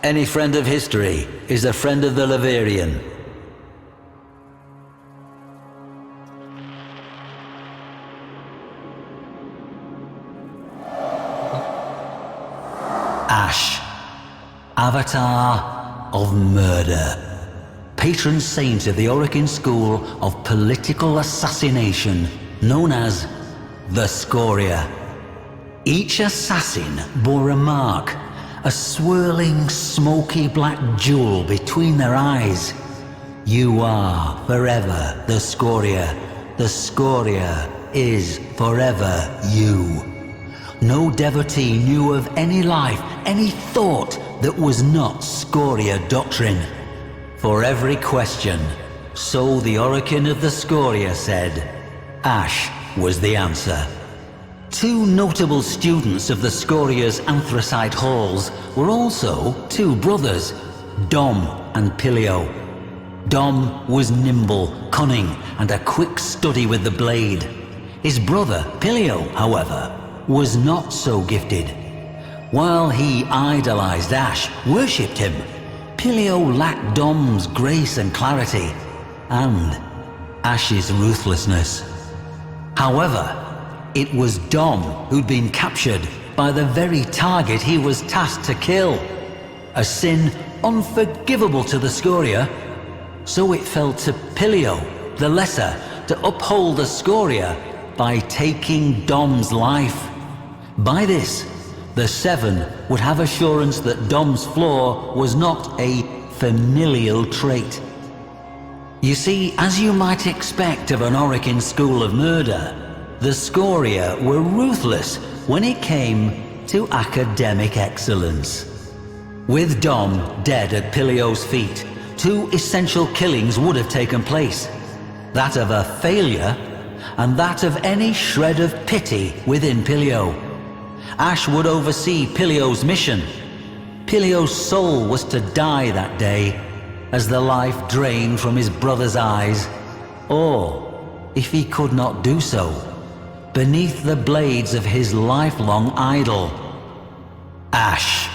Any friend of history is a friend of the Levarian. Ash, Avatar of Murder. Patron saint of the Orokin school of political assassination, known as the Scoria. Each assassin bore a mark, a swirling, smoky black jewel between their eyes. You are forever the Scoria. The Scoria is forever you. No devotee knew of any life, any thought that was not Scoria doctrine. For every question, so the Orokin of the Scoria said, Ash was the answer. Two notable students of the Scoria's anthracite halls were also two brothers, Dom and Pilio. Dom was nimble, cunning, and a quick study with the blade. His brother, Pilio, however, was not so gifted. While he idolized Ash, worshipped him, Pilio lacked Dom's grace and clarity, and Ash's ruthlessness. However, it was Dom who'd been captured by the very target he was tasked to kill. A sin unforgivable to the Scoria, so it fell to Pilio, the lesser, to uphold the Scoria by taking Dom's life. By this, the Seven would have assurance that Dom's flaw was not a familial trait. You see, as you might expect of an Orokin school of murder, the Scoria were ruthless when it came to academic excellence. With Dom dead at Pilio's feet, two essential killings would have taken place. That of a failure, and that of any shred of pity within Pilio. Ash would oversee Pilio's mission. Pilio's soul was to die that day, as the life drained from his brother's eyes, or, if he could not do so, beneath the blades of his lifelong idol, Ash.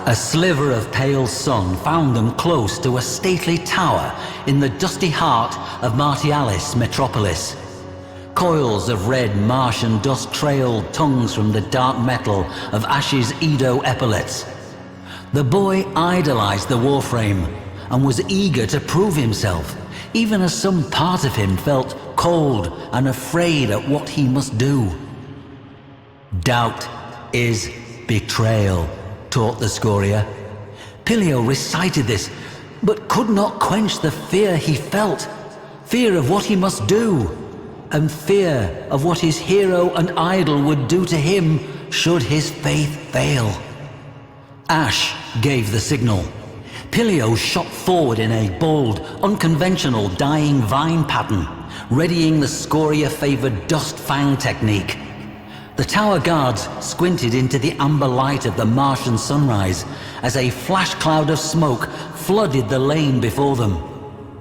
A sliver of pale sun found them close to a stately tower in the dusty heart of Martialis metropolis. Coils of red Martian dust trailed tongues from the dark metal of Ash's Edo epaulets. The boy idolized the Warframe and was eager to prove himself, even as some part of him felt cold and afraid at what he must do. Doubt is betrayal, taught the Scoria. Pilio recited this, but could not quench the fear he felt. Fear of what he must do, and fear of what his hero and idol would do to him should his faith fail. Ash gave the signal. Pilio shot forward in a bold, unconventional dying vine pattern, readying the Scoria-favored dust fang technique. The tower guards squinted into the amber light of the Martian sunrise as a flash cloud of smoke flooded the lane before them.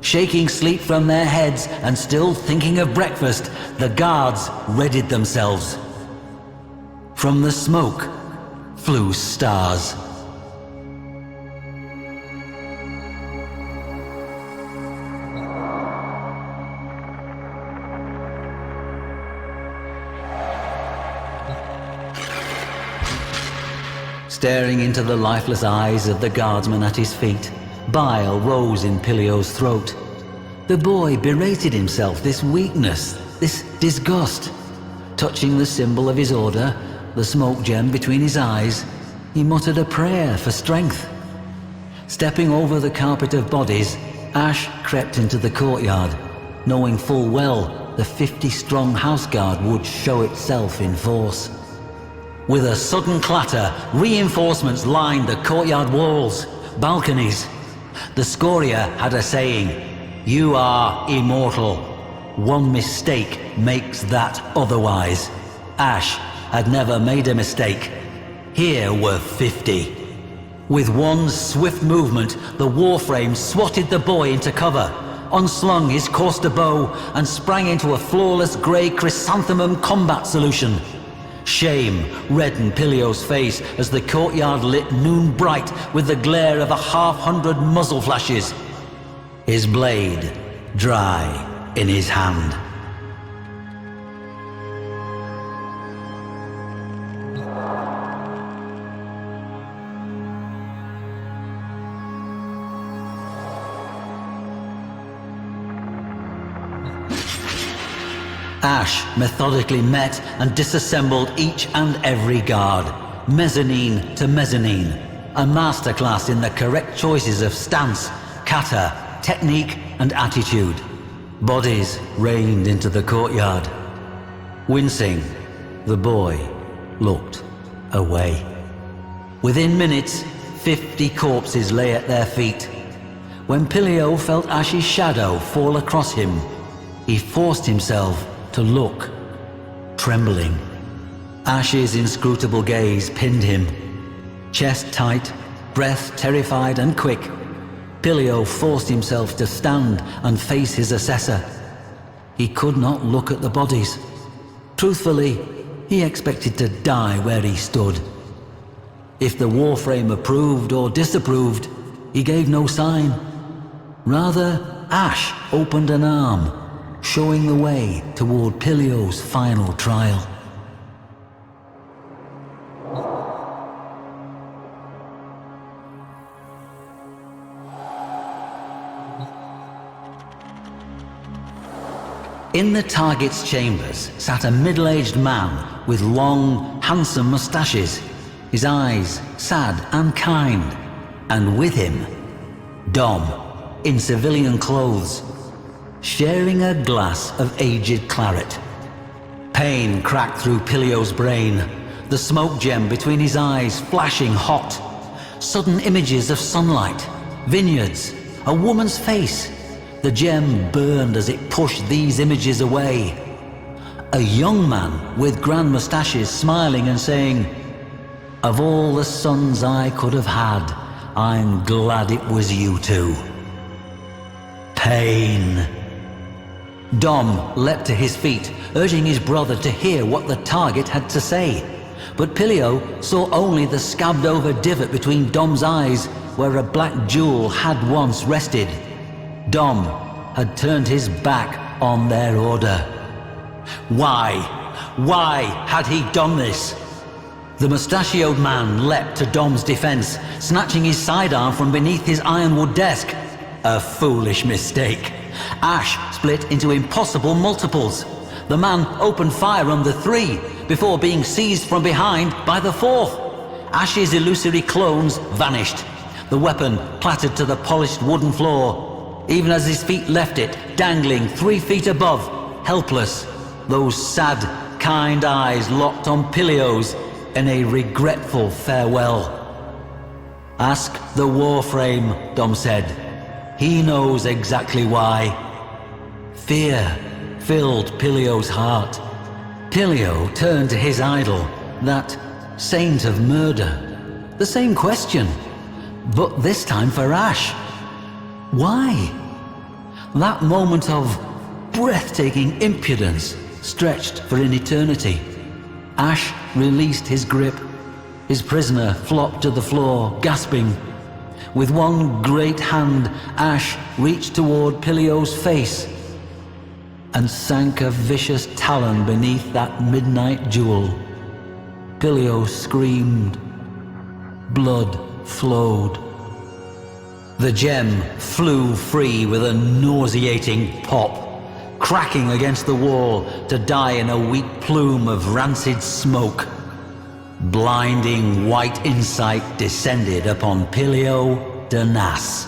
Shaking sleep from their heads and still thinking of breakfast, the guards readied themselves. From the smoke flew stars. Staring into the lifeless eyes of the guardsman at his feet, bile rose in Pilio's throat. The boy berated himself this weakness, this disgust. Touching the symbol of his order, the smoke gem between his eyes, he muttered a prayer for strength. Stepping over the carpet of bodies, Ash crept into the courtyard, knowing full well the 50-strong house guard would show itself in force. With a sudden clatter, reinforcements lined the courtyard walls, balconies. The Scoria had a saying, "You are immortal. One mistake makes that otherwise." Ash had never made a mistake. Here were 50. With one swift movement, the Warframe swatted the boy into cover. unslung his Corster bow, and sprang into a flawless grey chrysanthemum combat solution. Shame reddened Pilio's face as the courtyard lit noon bright with the glare of 100 muzzle flashes. His blade dry in his hand. Ash methodically met and disassembled each and every guard, mezzanine to mezzanine, a masterclass in the correct choices of stance, kata, technique and attitude. Bodies rained into the courtyard. Wincing, the boy looked away. Within minutes, 50 corpses lay at their feet. When Pilio felt Ash's shadow fall across him, he forced himself to look, trembling. Ash's inscrutable gaze pinned him. Chest tight, breath terrified and quick, Pilio forced himself to stand and face his assessor. He could not look at the bodies. Truthfully, he expected to die where he stood. If the Warframe approved or disapproved, he gave no sign. Rather, Ash opened an arm, showing the way toward Pilio's final trial. In the target's chambers sat a middle-aged man with long, handsome moustaches, his eyes sad and kind, and with him, Dom, in civilian clothes, sharing a glass of aged claret. Pain cracked through Pilio's brain, the smoke gem between his eyes flashing hot. Sudden images of sunlight, vineyards, a woman's face. The gem burned as it pushed these images away. A young man with grand moustaches smiling and saying, "Of all the sons I could have had, I'm glad it was you two." Pain. Dom leapt to his feet, urging his brother to hear what the target had to say. But Pilio saw only the scabbed-over divot between Dom's eyes where a black jewel had once rested. Dom had turned his back on their order. Why had he done this? The mustachioed man leapt to Dom's defense, snatching his sidearm from beneath his ironwood desk. A foolish mistake. Ash split into impossible multiples. The man opened fire on the three before being seized from behind by the fourth. Ash's illusory clones vanished. The weapon clattered to the polished wooden floor, even as his feet left it, dangling 3 feet above, helpless. Those sad, kind eyes locked on Pilio's in a regretful farewell. "Ask the Warframe," Dom said. "He knows exactly why." Fear filled Pilio's heart. Pilio turned to his idol, that saint of murder. The same question, but this time for Ash. Why? That moment of breathtaking impudence stretched for an eternity. Ash released his grip. His prisoner flopped to the floor, gasping. With one great hand, Ash reached toward Pilio's face and sank a vicious talon beneath that midnight jewel. Pilio screamed. Blood flowed. The gem flew free with a nauseating pop, cracking against the wall to die in a weak plume of rancid smoke. Blinding white insight descended upon Pilio de Nas.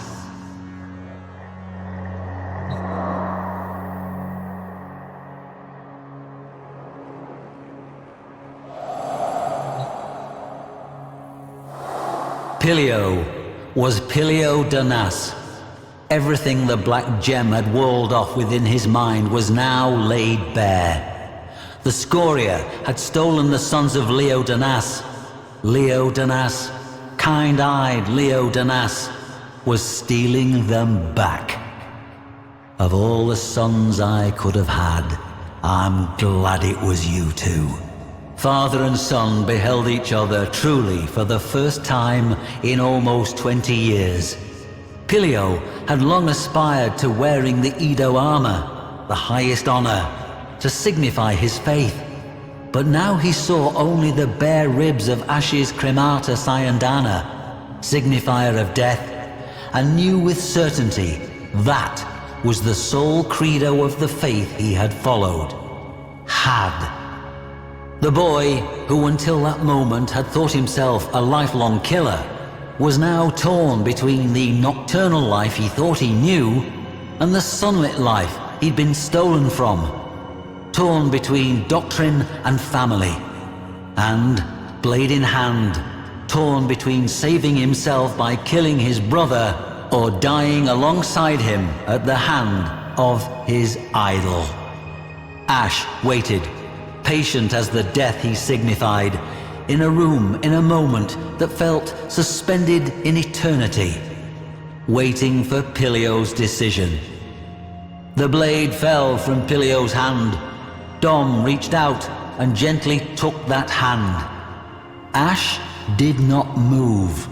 Pilio was Pilio de Nas. Everything the black gem had walled off within his mind was now laid bare. The Scoria had stolen the sons of Leo de Nas. Leo de Nas, kind-eyed Leo de Nas, was stealing them back. Of all the sons I could have had, I'm glad it was you two. Father and son beheld each other truly for the first time in almost 20 years. Pilio had long aspired to wearing the Edo armor, the highest honor, to signify his faith. But now he saw only the bare ribs of Ash's cremata Sayandana, signifier of death, and knew with certainty that was the sole credo of the faith he had followed. The boy, who until that moment had thought himself a lifelong killer, was now torn between the nocturnal life he thought he knew and the sunlit life he'd been stolen from. Torn between doctrine and family, and, blade in hand, torn between saving himself by killing his brother or dying alongside him at the hand of his idol. Ash waited, patient as the death he signified, in a room in a moment that felt suspended in eternity, waiting for Pilio's decision. The blade fell from Pilio's hand. Dom reached out and gently took that hand. Ash did not move.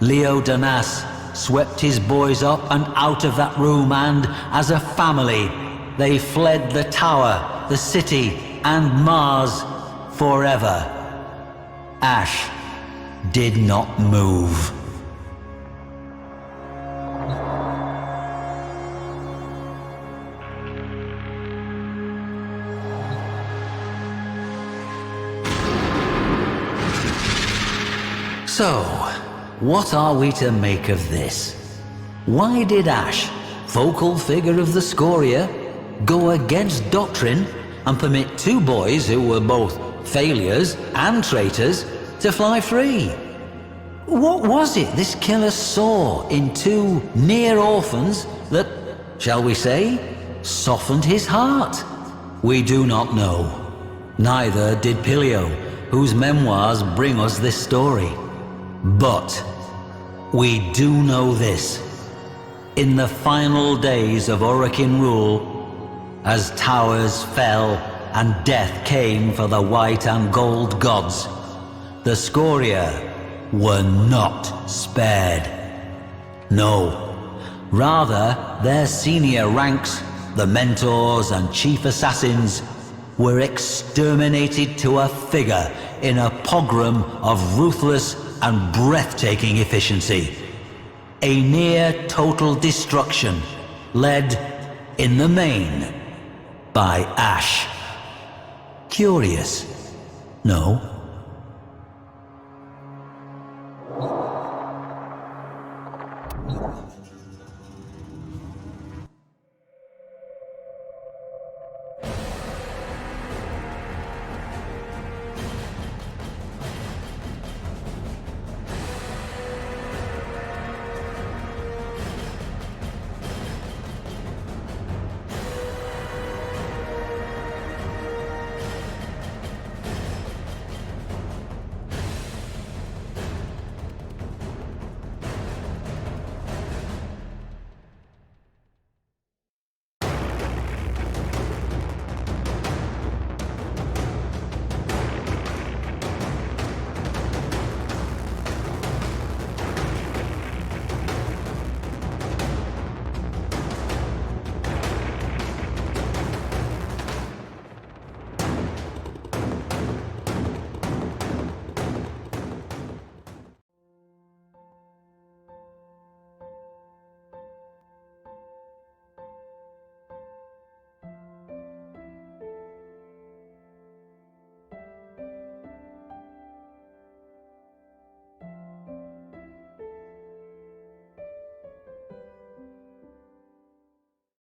Leo Danas swept his boys up and out of that room, and, as a family, they fled the tower, the city, and Mars forever. Ash did not move. So, what are we to make of this? Why did Ash, focal figure of the Scoria, go against doctrine and permit two boys who were both failures and traitors to fly free? What was it this killer saw in two near orphans that, shall we say, softened his heart? We do not know. Neither did Pilio, whose memoirs bring us this story. But we do know this. In the final days of Orokin rule, as towers fell and death came for the white and gold gods, the Scoria were not spared. No, rather their senior ranks, the mentors and chief assassins, were exterminated to a figure in a pogrom of ruthless and breathtaking efficiency. A near total destruction led, in the main, by Ash. Curious? No.